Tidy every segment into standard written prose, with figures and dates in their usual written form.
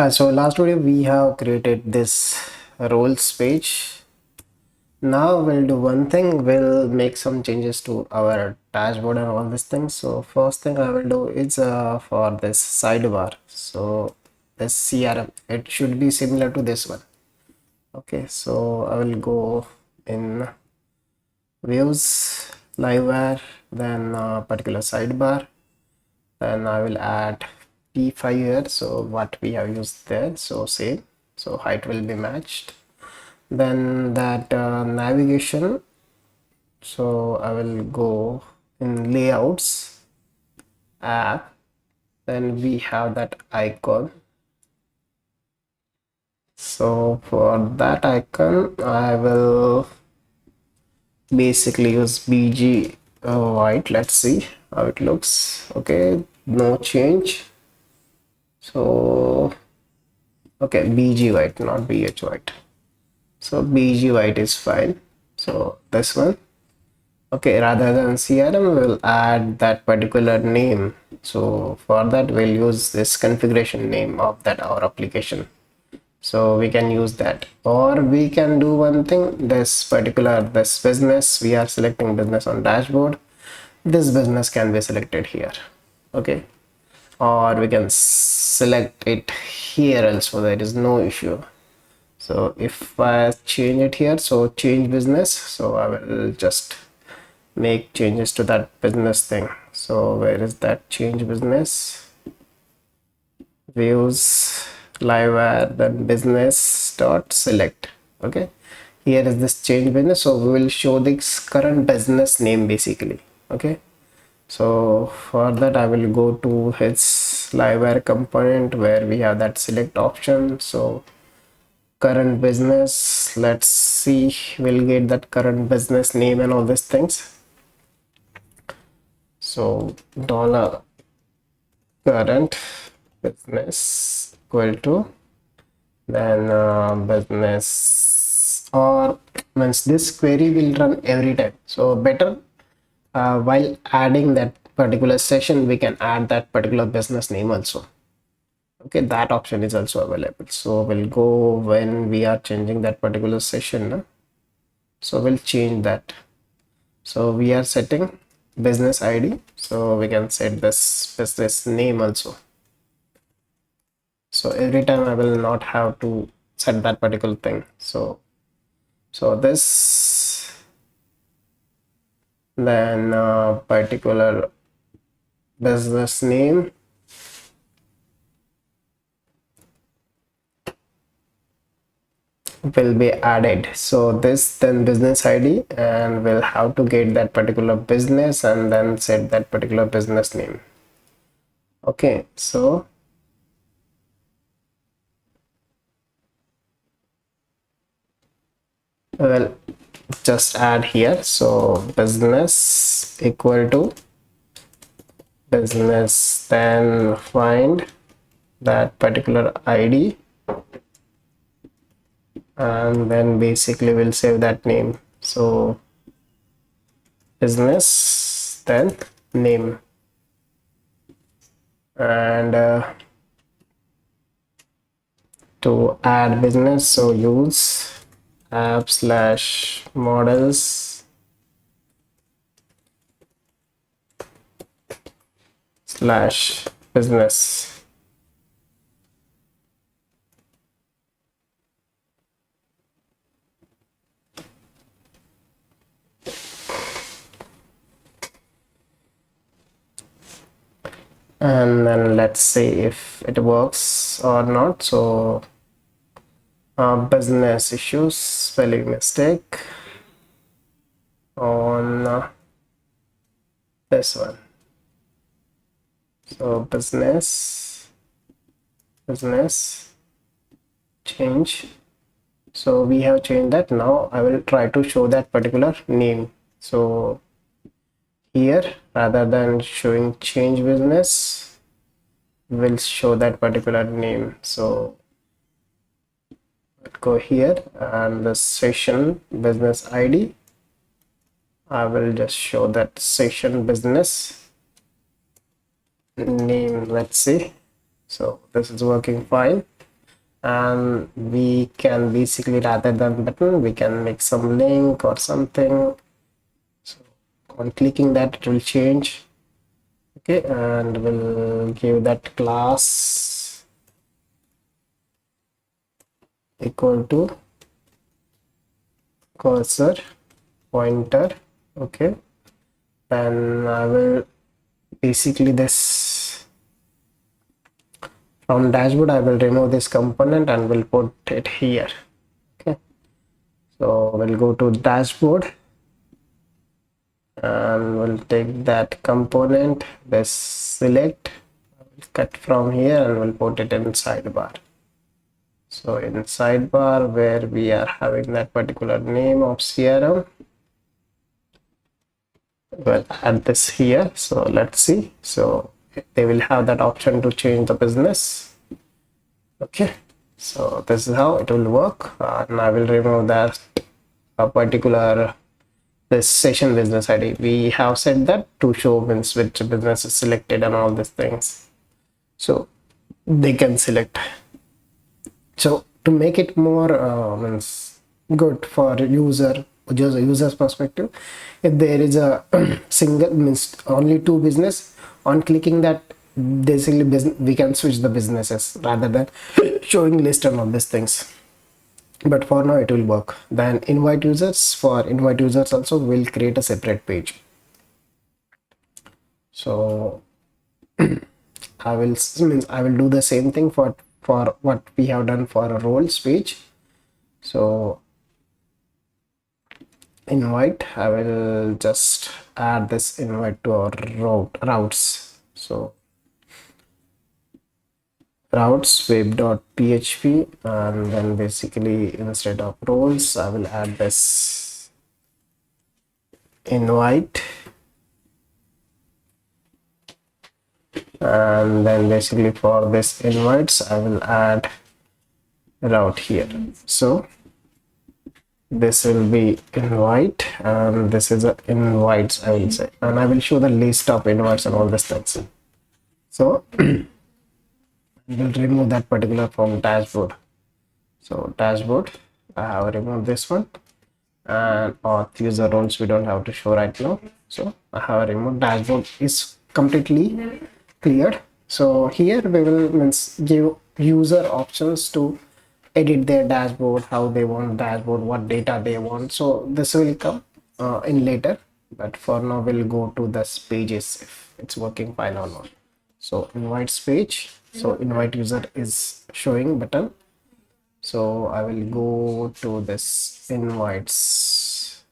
So last video we have created this roles page. Now we'll do one thing. We'll make some changes to our dashboard and all these things. So first thing I will do is for this sidebar. So this CRM, it should be similar to this one. Okay, so I will go in views, livewire, then particular sidebar. Then I will add p5 here. So what we have used there. So same. So height will be matched. Then that navigation, so I will go in layouts, app, then we have that icon. So for that icon I will basically use bg white. Let's see how it looks. Okay, no change. So okay, bg white, not bh white. So bg white is fine. So this one. Okay, rather than CRM, we'll add that particular name. So for that, we'll use this configuration name of that our application. So we can use that, or we can do one thing. This business, we are selecting business on dashboard. This business can be selected here. Okay, or we can select it here also. There is no issue. So if I change it here, so change business. So I will just make changes to that business thing. So where is that change business? Views, live add, then business dot select. Okay, here is this change business. So we will show this current business name basically. Okay, so for that I will go to his livewire component where we have that select option. So current business, let's see, we'll get that current business name and all these things. So dollar current business equal to then business, or means this query will run every time. So better while adding that particular session, we can add that particular business name also. Okay, that option is also available. So we'll go when we are changing that particular session. No? So we'll change that. So we are setting business ID. So we can set this business name also. So every time I will not have to set that particular thing. So this, then particular business name, will be added. So this, then business ID, and we'll have to get that particular business and then set that particular business name. Okay, so well, just add here. So business equal to business, then find that particular ID, and then basically we'll save that name. So business, then name, and to add business, so use app slash models slash business. And then let's see if it works or not. So business issues, spelling mistake on this one. So business change. So we have changed that. Now I will try to show that particular name. So here, rather than showing change business, we'll show that particular name. So go here, and the session business ID, I will just show that session business name. Let's see. So this is working fine. and we can basically, rather than button, we can make some link or something. So on clicking that, it will change. Okay, and we'll give that class equal to cursor pointer. Okay, then I will basically this from dashboard, I will remove this component and will put it here. Okay, so we'll go to dashboard and we'll take that component, this select, cut from here, and we'll put it in sidebar. So in sidebar where we are having that particular name of CRM, we'll add this here. So let's see. So they will have that option to change the business. Okay, so this is how it will work, and I will remove that particular this session business ID. We have set that to show means which business is selected and all these things, so they can select. So to make it more means good for user's perspective, if there is a single means only two business, on clicking that basically business, we can switch the businesses rather than showing list and all these things. But for now it will work. Then invite users, for invite users also we'll create a separate page. So I will do the same thing for what we have done for a roles page. So invite, I will just add this invite to our routes. So routes web.php, and then basically instead of roles I will add this invite, and then basically for this invites I will add route here. So this will be invite, and this is a invites, I will say, and I will show the list of invites and all these things. So we'll remove that particular from dashboard. So dashboard, I have removed this one, and auth user roles we don't have to show right now. So I have removed. Dashboard is completely cleared. So here we will means give user options to edit their dashboard, how they want dashboard, what data they want. So this will come in later, but for now we'll go to this pages if it's working fine or not. So invites page, so invite user is showing button. So I will go to this invites,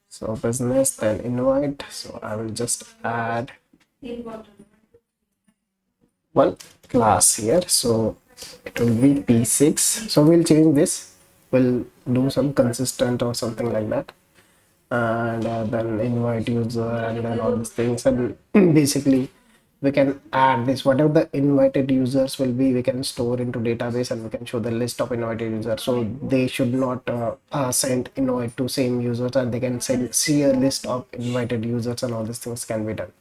so business, then invite. So I will just add one class here, so it will be p6. So we'll change this, we'll do some consistent or something like that, and then invite user, and then all these things, and basically we can add this, whatever the invited users will be, we can store into database, and we can show the list of invited users, so they should not send invite to same users, and they can see a list of invited users, and all these things can be done.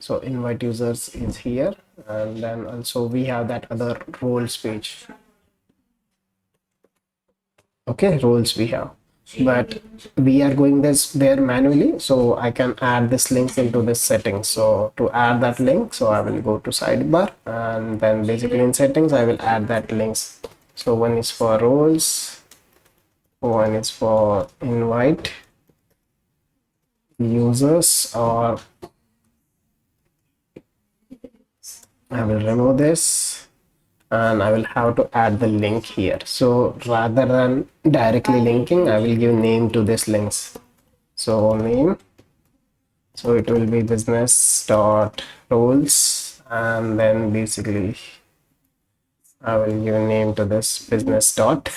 So invite users is here, and then also we have that other roles page. Okay, roles we have, but we are going this there manually, so I can add this link into this settings. So to add that link, so I will go to sidebar, and then basically in settings I will add that links. So one is for roles, one is for invite users, or I will remove this, and I will have to add the link here. So rather than directly linking, I will give name to this links. So name, so it will be business dot roles, and then basically I will give a name to this business dot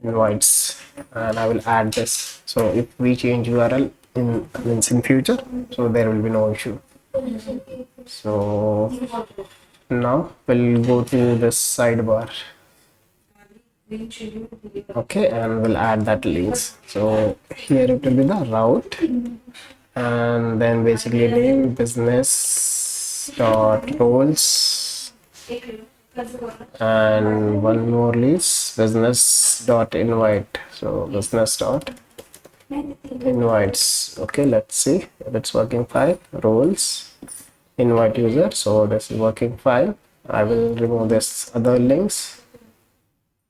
invites, and I will add this. So if we change URL in future, so there will be no issue. So now we'll go to the sidebar. Okay, and we'll add that links. So here it will be the route, and then basically name business dot roles, and one more is business dot invite. So business dot invites. Okay, let's see if it's working fine. Roles, invite user. So this is working fine. I will remove this other links.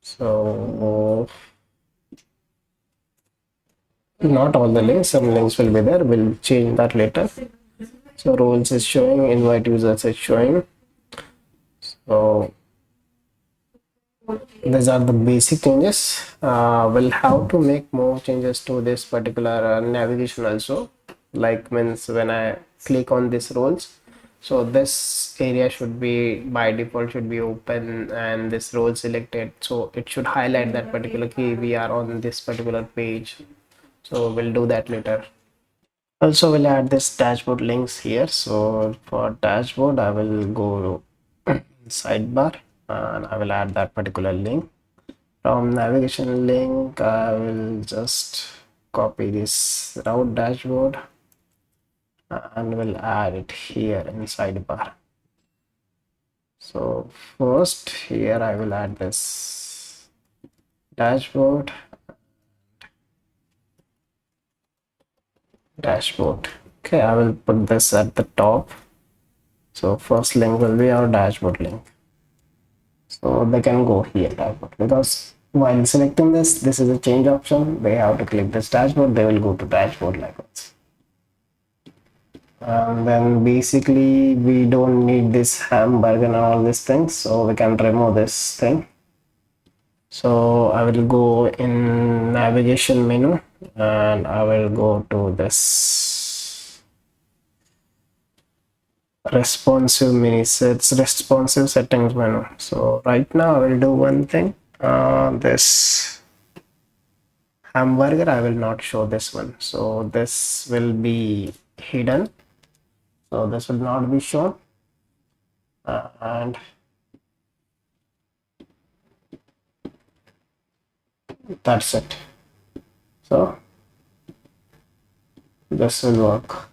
So not all the links, some links will be there. We'll change that later. So roles is showing, invite users is showing. So these are the basic changes. We'll have to make more changes to this particular navigation also, like means when I click on these roles, so this area should be by default should be open and this role selected, so it should highlight that particular key we are on this particular page. So we'll do that later. Also we'll add this dashboard links here. So for dashboard I will go sidebar and I will add that particular link. From navigation link, I will just copy this route dashboard and will add it here in sidebar. So first here I will add this dashboard. Okay, I will put this at the top. So first link will be our dashboard link. So they can go here dashboard, because while selecting this is a change option. They have to click this dashboard, they will go to dashboard like this. And then basically we don't need this hamburger and all these things, so we can remove this thing. So I will go in navigation menu and I will go to this responsive menu sets, responsive settings menu. So right now I will do one thing. This hamburger I will not show this one, so this will be hidden, so this will not be shown. And that's it. So this will work.